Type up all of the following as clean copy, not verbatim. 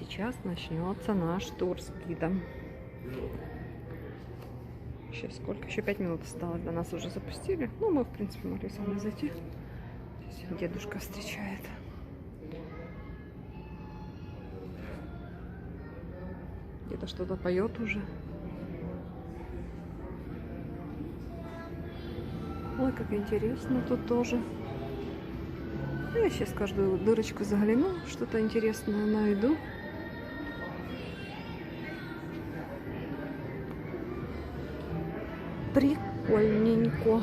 сейчас начнется наш тур с гидом. Сейчас сколько? Еще 5 минут осталось. До нас уже запустили. Ну, мы, в принципе, могли сами зайти. Здесь дедушка встречает. Где-то что-то поет уже. Ой, как интересно тут тоже. Я сейчас в каждую дырочку загляну, что-то интересное найду. Прикольненько.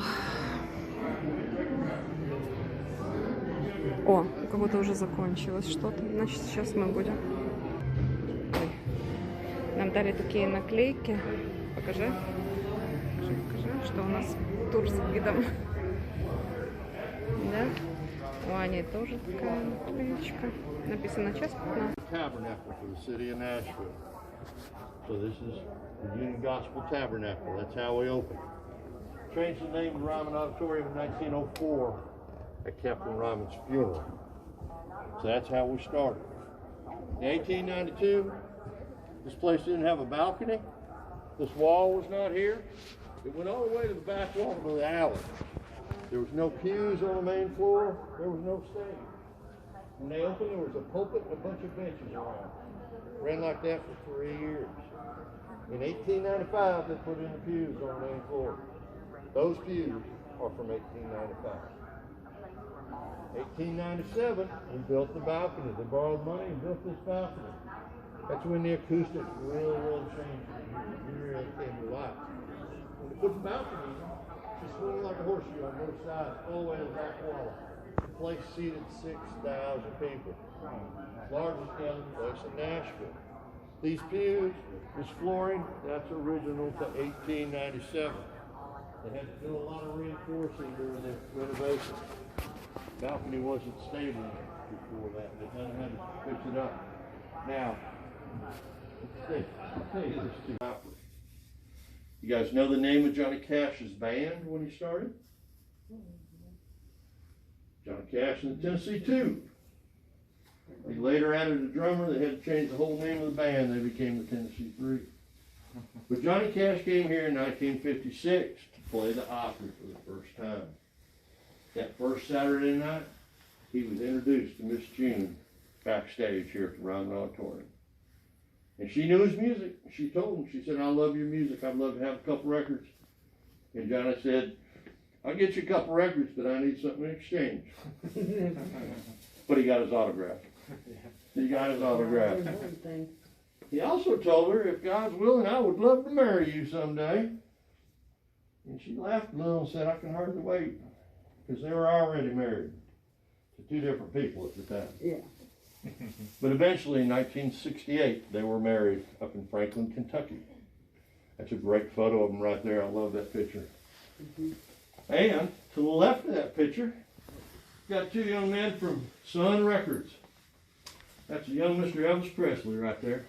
О, у кого-то уже закончилось что-то. Значит, сейчас мы будем. Ой. Нам дали такие наклейки. Покажи. Покажи, что у нас тур с гидом. Да? У Ани тоже такая наклеечка. Написано час 15. So this is the Union Gospel Tabernacle. That's how we opened. Changed the name to Ryman Auditorium in 1904 at Captain Ryman's funeral. So that's how we started. In 1892, this place didn't have a balcony. This wall was not here. It went all the way to the back wall of the alley. There was no pews on the main floor. There was no stage. When they opened, there was a pulpit and a bunch of benches around. Ran like that for 3 years. In 1895, they put in the pews on the main floor. Those pews are from 1895. 1897, we built the balcony. They borrowed money and built this balcony. That's when the acoustics really changed. You really came to life. When they put the balcony in, she swung like a horseshoe on both sides, all the way to the back wall. The place seated 6,000 people. Largest gathering place in Nashville. These pews, this flooring, that's original to 1897. They had to do a lot of reinforcing during the renovation. The balcony wasn't stable before that. They kind of had to fix it up. Now, I'll tell you this too. You guys know the name of Johnny Cash's band when he started? Johnny Cash and the Tennessee Two. They later added a drummer. They had to change the whole name of the band. They became the Tennessee Three. But Johnny Cash came here in 1956 to play the Opry for the first time. That first Saturday night, he was introduced to Miss June backstage here at the Ryman Auditorium. And she knew his music. She told him, she said, I love your music. I'd love to have a couple records. And Johnny said, I'll get you a couple records, but I need something in exchange. But he got his autograph. He got his autograph. He also told her, if God's willing, I would love to marry you someday. And she laughed a little and said, I can hardly wait. Because they were already married to two different people at the time. Yeah. But eventually, in 1968, they were married up in Franklin, Kentucky. That's a great photo of them right there. I love that picture. And to the left of that picture, got two young men from Sun Records. That's a young Mr. Elvis Presley right there.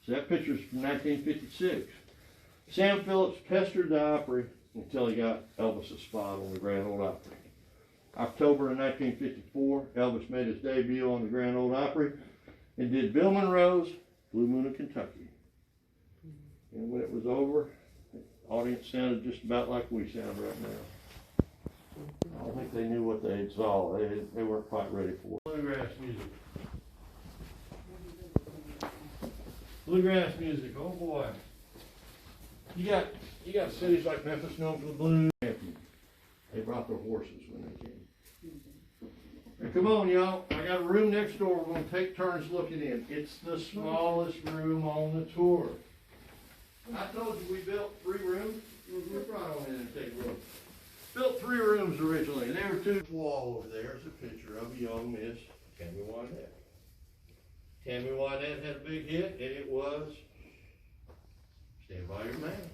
So that picture's from 1956. Sam Phillips pestered the Opry until he got Elvis a spot on the Grand Ole Opry. October of 1954, Elvis made his debut on the Grand Ole Opry and did Bill Monroe's Blue Moon of Kentucky. And when it was over, the audience sounded just about like we sound right now. I don't think they knew what they saw. They weren't quite ready for it. Bluegrass music. Bluegrass music, oh boy. You got cities like Memphis known for the blues. They brought their horses when they came. Now come on, y'all. I got a room next door. We're going to take turns looking in. It's the smallest room on the tour. I told you we built 3 rooms. We're right on in and take a look. Built 3 rooms originally. There were 2. Wall over there is a picture of a young Miss Tammy Wynette. Tammy Wynette had a big hit, and it was Stand By Your Man.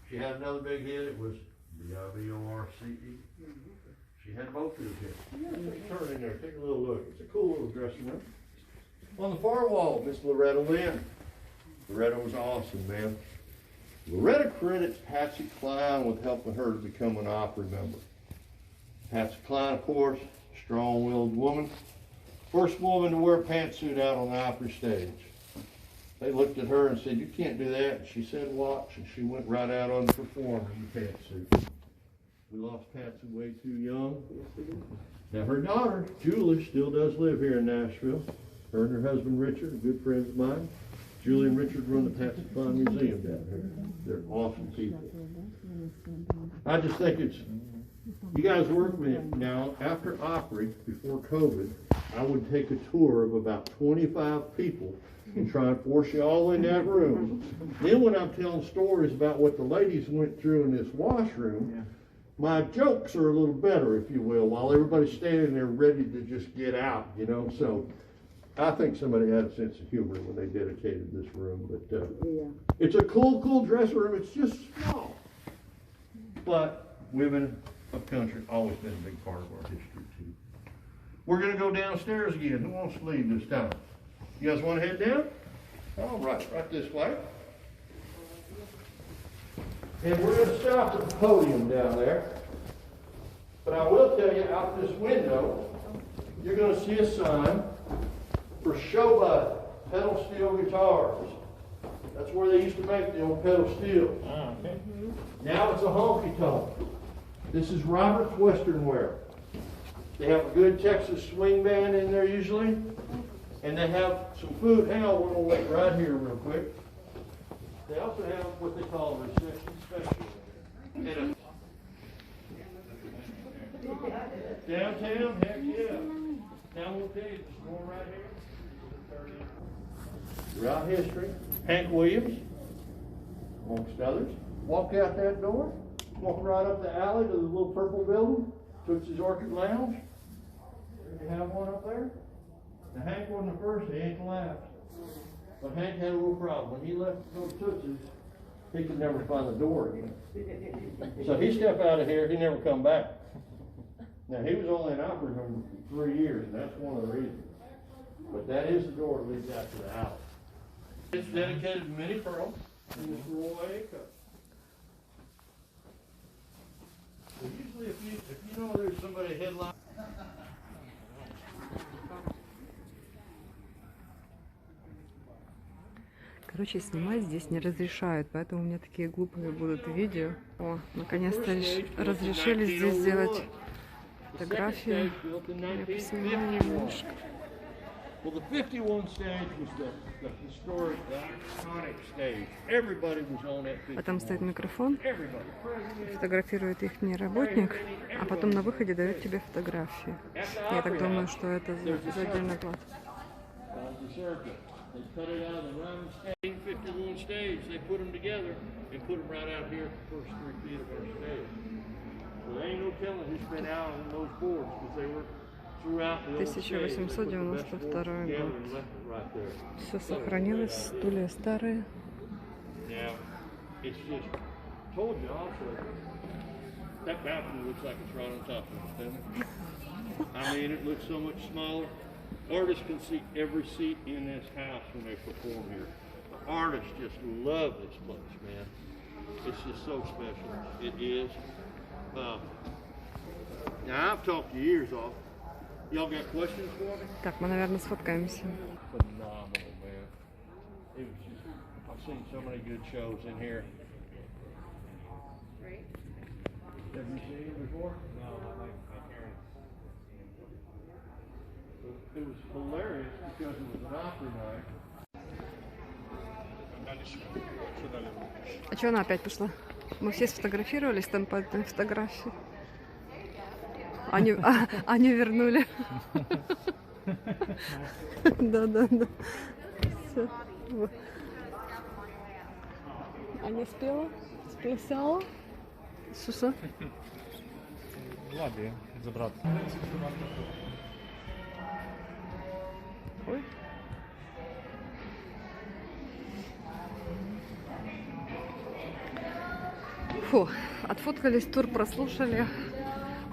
She had another big hit. It was B-I-B-O-R-C-E. She had both of those hits. Turn in there, take a little look. It's a cool little dressing room. On the far wall, Miss Loretta Lynn. Loretta was awesome, man. Loretta credits Patsy Cline with helping her to become an Opry member. Patsy Cline, of course, strong-willed woman. First woman to wear a pantsuit out on the Opry stage. They looked at her and said, "You can't do that." And she said, "Watch." And she went right out on the performer in the pantsuit. We lost Patsy way too young. Now her daughter, Julie, still does live here in Nashville. Her and her husband, Richard, are good friends of mine. Julie and Richard run the Patsy Fine Museum down here. They're awesome people. I just think it's, you guys work with me. Now, after Opry, before COVID, I would take a tour of about 25 people and try and force you all in that room. Then when I'm telling stories about what the ladies went through in this washroom, my jokes are a little better, if you will, while everybody's standing there ready to just get out, you know. So I think somebody had a sense of humor when they dedicated this room. But it's a cool dressing room. It's just small. But women of country always been a big part of our history, too. We're going to go downstairs again. Who wants to lead this time? You guys want to head down? All right this way. And we're going to stop at the podium down there. But I will tell you, out this window, you're going to see a sign for Showbud pedal steel guitars. That's where they used to make the old pedal steels. Okay. Now it's a honky tonk. This is Robert's Western Wear. They have a good Texas swing band in there usually. And they have some food. Hang on, we're going to wait right here real quick. They also have what they call a reception special. Downtown, heck yeah. Now we'll tell you, there's more right here. Throughout history, Hank Williams, amongst others, walk out that door, walk right up the alley to the little purple building, Tootsie's Orchid Lounge. You have one up there. Now Hank wasn't the first, he ain't the last. But Hank had a little problem. When he left to go to Tootsie's, he could never find the door again. So he stepped out of here, he never come back. Now he was only in Opry room for 3 years, and that's one of the reasons. But that is the door that leads out to the house. It's dedicated to Minnie Pearl and this Roy Cup. So usually if you know there's somebody headline. Короче, снимать здесь не разрешают, поэтому у меня такие глупые будут видео. О, наконец-то разрешили здесь сделать фотографии. Я поснимаю немножко. Well, the 51 stage was the historic, the iconic stage. Everybody was on that 51. А там стоит микрофон, фотографирует их работник, а потом на выходе дают тебе фотографии. Я так думаю, что это за отдельную плату. They cut it out of the Ryman stage, 51 stage. They put them together and put them right out here at the first 3 feet of our stage. So there ain't no telling who's been out on those boards because they were throughout the old stage. 1892 год. Все сохранилось, стулья старые. Now, it's just told you also that balcony looks like it's right on top of us, doesn't it? I mean, it looks so much smaller. Artists can see every seat in this house when they perform here. Artists just love this place, man. It's just so special. It is. Now, I've talked your ears off. Y'all got questions for me? Так, мы, наверное, сфоткаемся. Phenomenal, man. It was just, I've seen so many good shows in here. Have you seen it before? No, my parents. It was hilarious because it was an opera night. А что она опять пошла? Мы все сфотографировались там по этой фотографии. Аню вернули. Да. Все. Аня спела? Сплясала? Суса? Ладно, забраться. Ой. Фу, отфоткались, тур прослушали,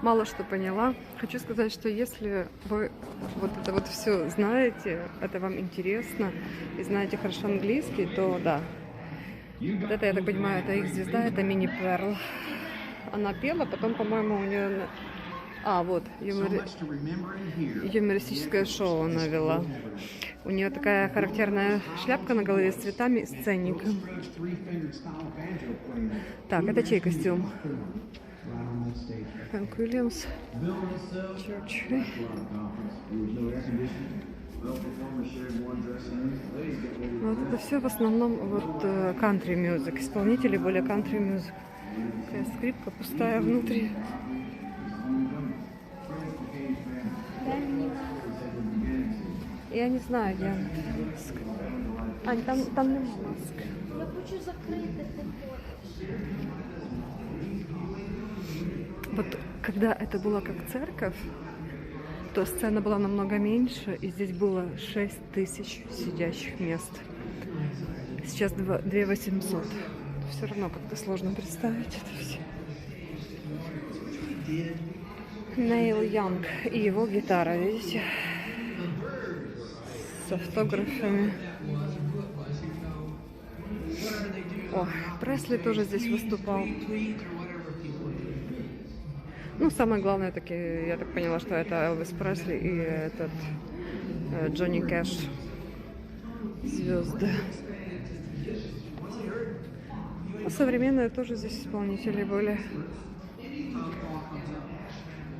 мало что поняла. Хочу сказать, что если вы вот это вот все знаете, это вам интересно и знаете хорошо английский, то да. Вот это, я так понимаю, это их звезда, это Мини Перл. Она пела, потом, по-моему, у нее А, вот, юмористическое шоу она вела. У нее такая характерная шляпка на голове с цветами и сценником. Так, это чей костюм? Фрэнк Уильямс. Черчилль. Вот это все в основном вот country music. Исполнители более country music. Такая скрипка пустая внутри. Я не знаю, где маска. Ань, там нема маски. Я хочу закрити. Вот когда это было как церковь, то сцена была намного меньше, и здесь было 6000 сидящих мест. Сейчас 2800. Все равно как-то сложно представить это все. Нейл Янг и его гитара, видите? С автографами. О, Пресли тоже здесь выступал. Ну, самое главное, таки, я так поняла, что это Элвис Пресли и этот Джонни Кэш. Звезды. Ну, современные тоже здесь исполнители были.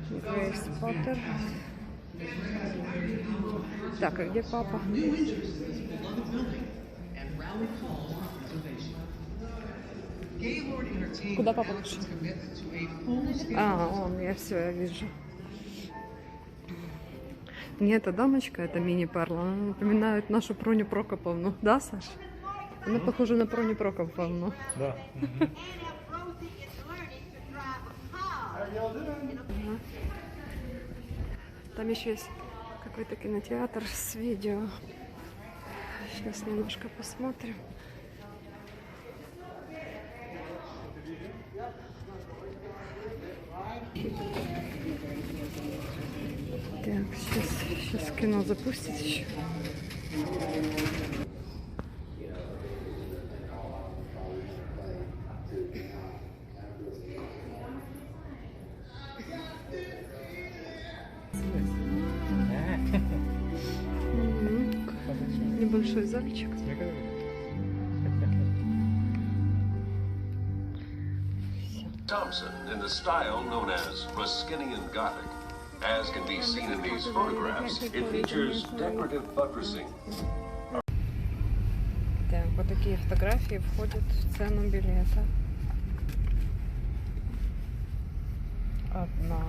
Грейс Поттер. Так, а где папа? Куда папа пошел? А, он, я вижу. Мне эта дамочка, это мини-перла, она напоминает нашу Проню Прокоповну. Да, Саш? Она похожа на Проню Прокоповну. Да. Там еще есть какой-то кинотеатр с видео. Сейчас немножко посмотрим. Так, сейчас кино запустить еще. Небольшой зальчик. Thompson in the style known as Ruskinian Gothic. As can be seen in these photographs, it features decorative buttressing. Так, вот такие фотографии входят в цену билета. Одна.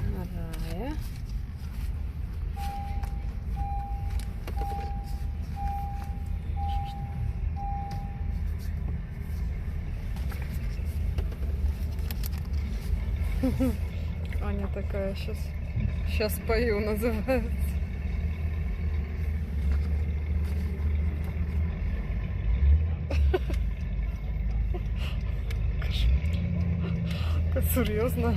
Вторая. Аня такая сейчас пою называется. Как серьезно.